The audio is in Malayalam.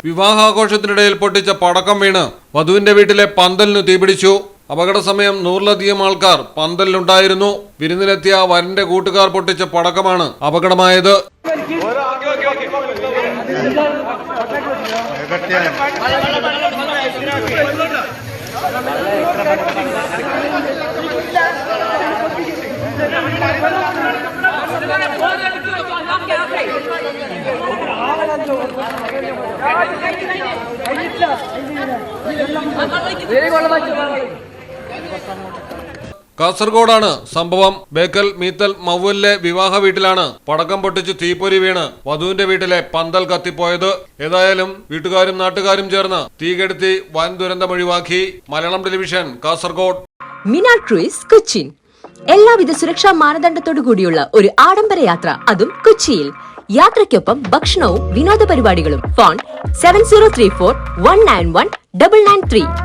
വിവാഹാഘോഷത്തിനിടയിൽ പൊട്ടിച്ച പടക്കം വീണ് വധുവിന്റെ വീട്ടിലെ പന്തലിന് തീപിടിച്ചു. അപകട സമയം 100-ലധികം ആൾക്കാർ പന്തലിലുണ്ടായിരുന്നു. വിരുന്നിലെത്തിയ വരന്റെ കൂട്ടുകാർ പൊട്ടിച്ച പടക്കമാണ് അപകടമായത്. കാസർഗോഡാണ് സംഭവം. ബേക്കൽ മീത്തൽ മൗവലിലെ വിവാഹ വീട്ടിലാണ് പടക്കം പൊട്ടിച്ച് തീപ്പൊരി വീണ് വധുവിന്റെ വീട്ടിലെ പന്തൽ കത്തിപ്പോയത്. ഏതായാലും വീട്ടുകാരും നാട്ടുകാരും ചേർന്ന് തീകെടുത്തി വൻ ദുരന്തം ഒഴിവാക്കി. മലയാളം ടെലിവിഷൻ, കാസർഗോഡ്. മിനാർ ക്രൂയിസ് കൊച്ചിൻ. എല്ലാവിധ സുരക്ഷാ മാനദണ്ഡത്തോടു കൂടിയുള്ള ഒരു ആഡംബര യാത്ര, അതും കൊച്ചിയിൽ. യാത്രയ്ക്കൊപ്പം ഭക്ഷണവും വിനോദ പരിപാടികളും. ഫോൺ 7034 191 993.